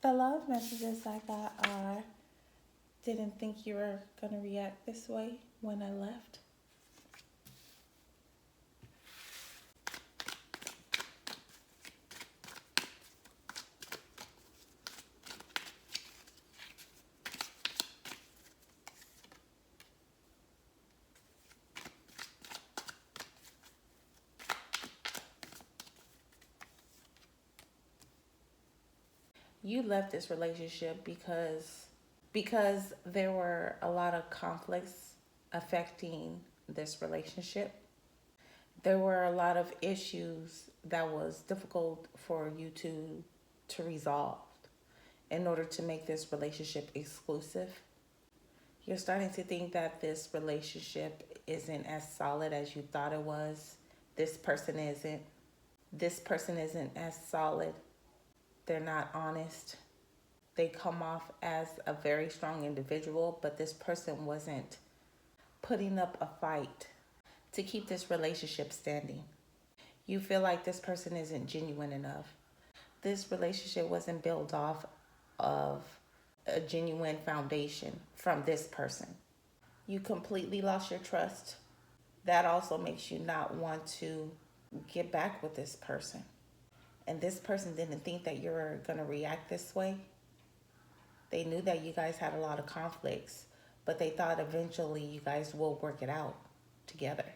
The love messages I got are, didn't think you were going to react this way when I left. You left this relationship because there were a lot of conflicts affecting this relationship. There were a lot of issues that was difficult for you to resolve in order to make this relationship exclusive. You're starting to think that this relationship isn't as solid as you thought it was. This person isn't. This person isn't as solid. They're not honest. They come off as a very strong individual, but this person wasn't putting up a fight to keep this relationship standing. You feel like this person isn't genuine enough. This relationship wasn't built off of a genuine foundation from this person. You completely lost your trust. That also makes you not want to get back with this person. And this person didn't think that you were going to react this way. They knew that you guys had a lot of conflicts, but they thought eventually you guys will work it out together.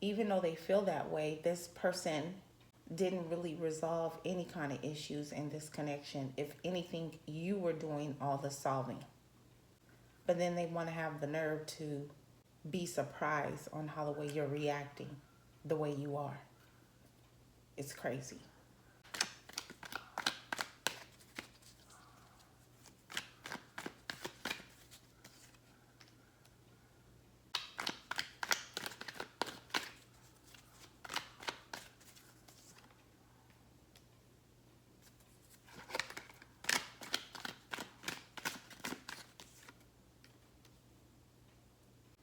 Even though they feel that way, this person didn't really resolve any kind of issues in this connection. If anything, you were doing all the solving. But then they want to have the nerve to be surprised on how the way you're reacting, the way you are. It's crazy.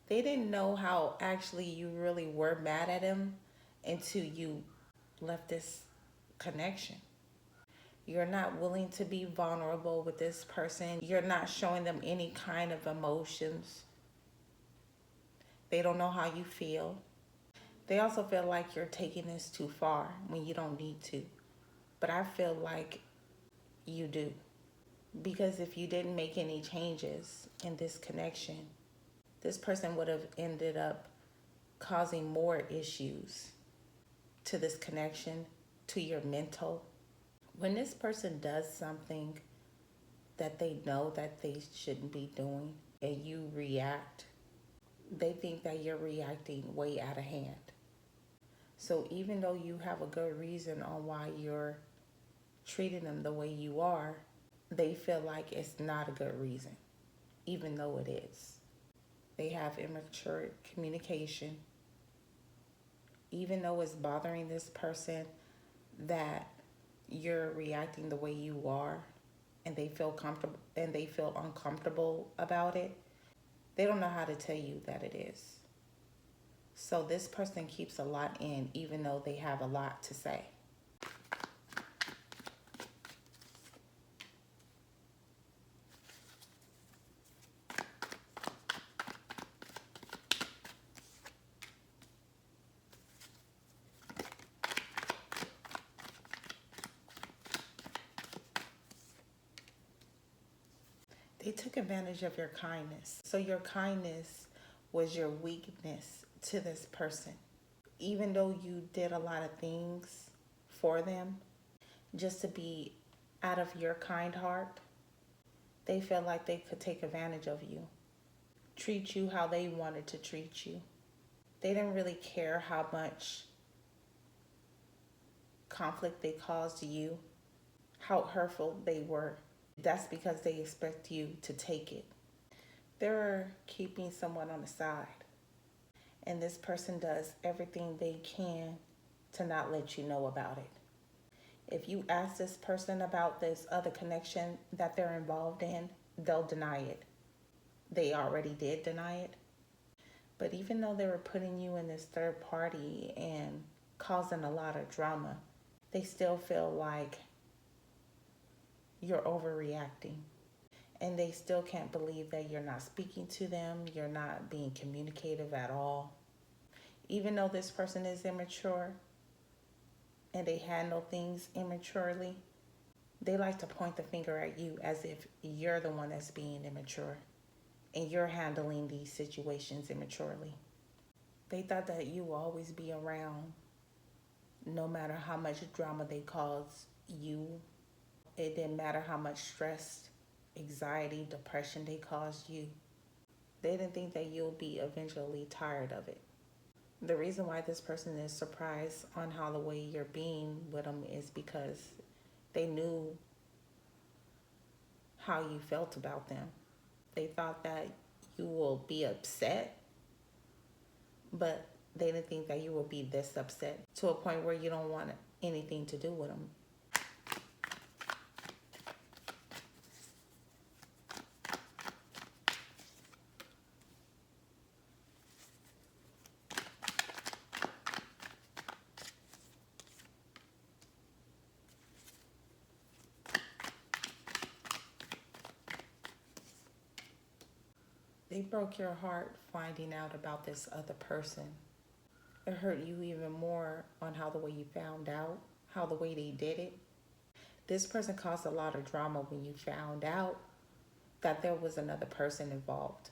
They didn't know how actually you really were mad at him until you left this connection. You're not willing to be vulnerable with this person. You're not showing them any kind of emotions. They don't know how you feel. They also feel like you're taking this too far when you don't need to. But I feel like you do. Because if you didn't make any changes in this connection, this person would have ended up causing more issues to this connection, to your mental. When this person does something that they know that they shouldn't be doing and you react, they think that you're reacting way out of hand. So even though you have a good reason on why you're treating them the way you are, they feel like it's not a good reason, even though it is. They have immature communication. Even though it's bothering this person that you're reacting the way you are and they feel comfortable and they feel uncomfortable about it, they don't know how to tell you that it is. So this person keeps a lot in even though they have a lot to say. They took advantage of your kindness. So your kindness was your weakness to this person. Even though you did a lot of things for them just to be out of your kind heart, they felt like they could take advantage of you, treat you how they wanted to treat you. They didn't really care how much conflict they caused you, how hurtful they were. That's because they expect you to take it. They're keeping someone on the side. And this person does everything they can to not let you know about it. If you ask this person about this other connection that they're involved in, they'll deny it. They already did deny it. But even though they were putting you in this third party and causing a lot of drama, they still feel like you're overreacting. And they still can't believe that you're not speaking to them, you're not being communicative at all. Even though this person is immature and they handle things immaturely, they like to point the finger at you as if you're the one that's being immature and you're handling these situations immaturely. They thought that you will always be around no matter how much drama they cause you. It didn't matter how much stress, anxiety, depression they caused you. They didn't think that you'll be eventually tired of it. The reason why this person is surprised on how the way you're being with them is because they knew how you felt about them. They thought that you will be upset, but they didn't think that you will be this upset to a point where you don't want anything to do with them. They broke your heart finding out about this other person. It hurt you even more on how the way you found out, how the way they did it. This person caused a lot of drama when you found out that there was another person involved.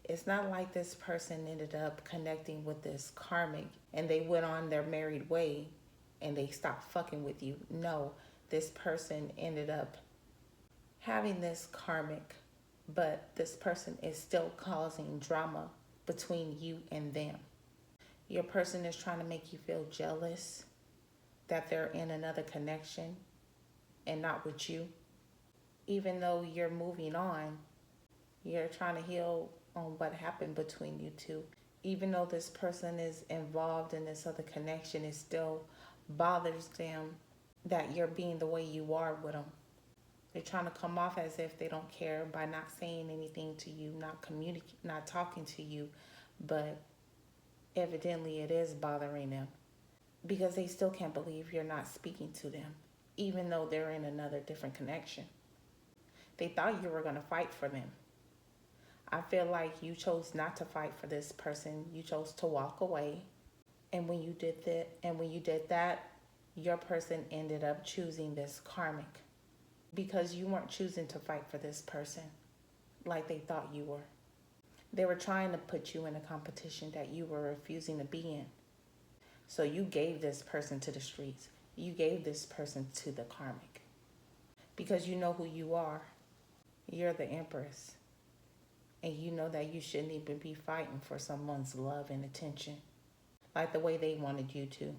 It's not like this person ended up connecting with this karmic and they went on their married way and they stopped fucking with you. No, this person ended up having this karmic, but this person is still causing drama between you and them. Your person is trying to make you feel jealous that they're in another connection and not with you. Even though you're moving on, you're trying to heal on what happened between you two. Even though this person is involved in this other connection, it still bothers them that you're being the way you are with them. They're trying to come off as if they don't care by not saying anything to you, not talking to you, but evidently it is bothering them because they still can't believe you're not speaking to them, even though they're in another different connection. They thought you were going to fight for them. I feel like you chose not to fight for this person. You chose to walk away. And when you did that, your person ended up choosing this karmic because you weren't choosing to fight for this person like they thought you were. They were trying to put you in a competition that you were refusing to be in. So you gave this person to the streets. You gave this person to the karmic because you know who you are. You're the empress. And you know that you shouldn't even be fighting for someone's love and attention like the way they wanted you to.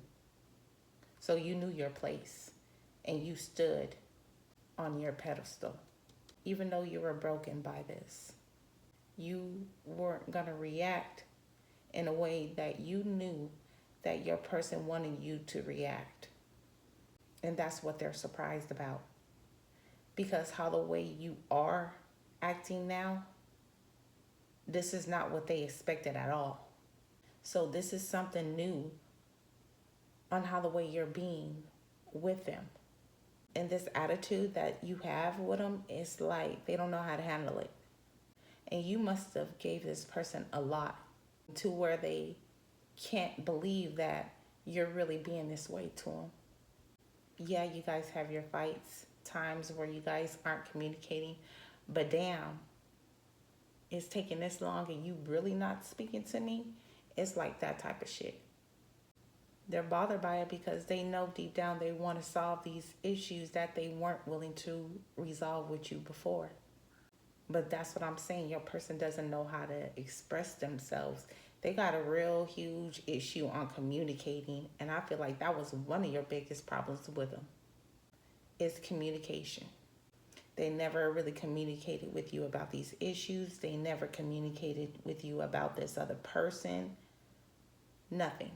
So you knew your place and you stood on your pedestal. Even though you were broken by this, you weren't going to react in a way that you knew that your person wanted you to react. And that's what they're surprised about. Because how the way you are acting now, this is not what they expected at all. So this is something new on how the way you're being with them. And this attitude that you have with them, it's like they don't know how to handle it. And you must have gave this person a lot to where they can't believe that you're really being this way to them. Yeah, you guys have your fights, times where you guys aren't communicating, but damn, it's taking this long and you really not speaking to me. It's like that type of shit. They're bothered by it because they know deep down they want to solve these issues that they weren't willing to resolve with you before. But that's what I'm saying. Your person doesn't know how to express themselves. They got a real huge issue on communicating. And I feel like that was one of your biggest problems with them. Is communication. They never really communicated with you about these issues. They never communicated with you about this other person. Nothing.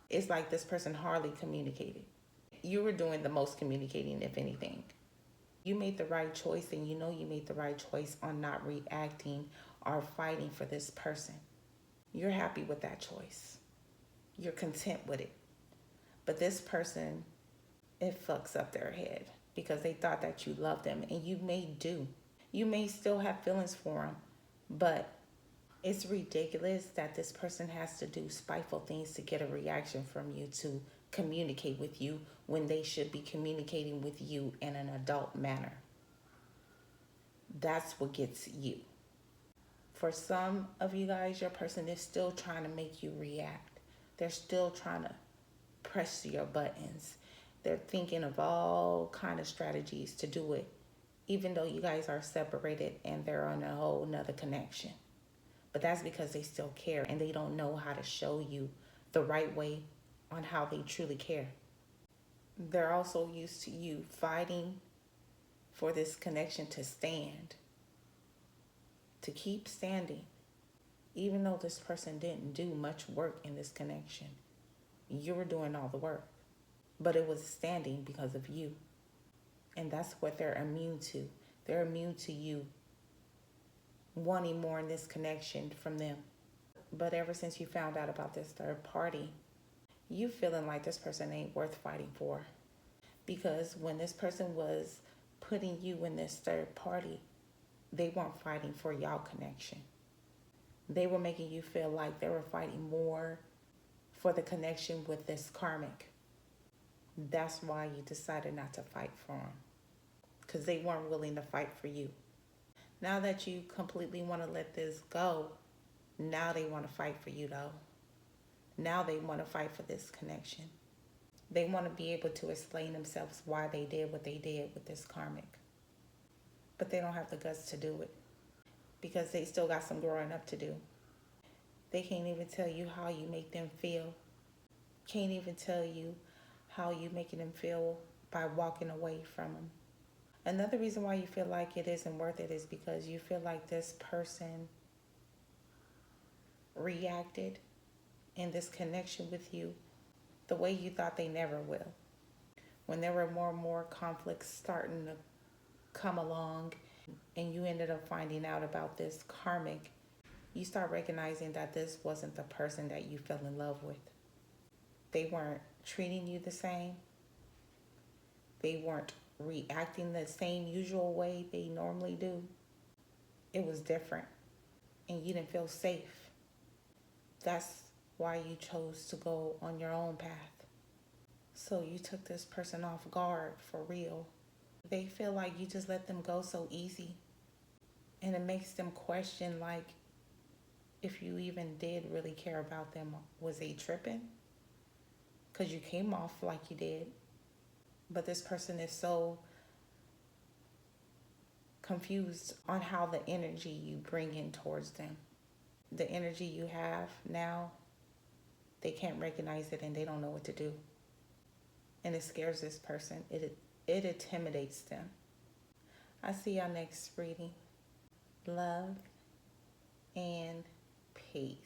It's like this person hardly communicated. You were doing the most communicating, if anything. You made the right choice, and you know you made the right choice on not reacting or fighting for this person. You're happy with that choice. You're content with it. But this person, it fucks up their head. because they thought that you loved them, and you may do. You may still have feelings for them, but it's ridiculous that this person has to do spiteful things to get a reaction from you, to communicate with you when they should be communicating with you in an adult manner. That's what gets you. For some of you guys, your person is still trying to make you react. They're still trying to press your buttons. They're thinking of all kind of strategies to do it, even though you guys are separated and they're on a whole nother connection. But that's because they still care, and they don't know how to show you the right way on how they truly care. They're also used to you fighting for this connection to stand, to keep standing, even though this person didn't do much work in this connection. You were doing all the work, but it was standing because of you. And that's what they're immune to. They're immune to you wanting more in this connection from them. But ever since you found out about this third party, you feeling like this person ain't worth fighting for. Because when this person was putting you in this third party, they weren't fighting for y'all connection. They were making you feel like they were fighting more for the connection with this karmic. That's why you decided not to fight for them, because they weren't willing to fight for you. Now that you completely want to let this go, now they want to fight for you though. Now they want to fight for this connection. They want to be able to explain themselves why they did what they did with this karmic. But they don't have the guts to do it, because they still got some growing up to do. They can't even tell you how you make them feel. Can't even tell you how you making them feel by walking away from them. Another reason why you feel like it isn't worth it is because you feel like this person reacted in this connection with you the way you thought they never will. When there were more and more conflicts starting to come along and you ended up finding out about this karmic, you start recognizing that this wasn't the person that you fell in love with. They weren't treating you the same. They weren't reacting the same usual way they normally do. It was different, and you didn't feel safe. That's why you chose to go on your own path. So you took this person off guard for real. They feel like you just let them go so easy, and it makes them question, like, if you even did really care about them. Was they tripping? Because you came off like you did. But this person is so confused on how the energy you bring in towards them. The energy you have now, they can't recognize it and they don't know what to do. And it scares this person. It intimidates them. I see y'all next reading. Love and peace.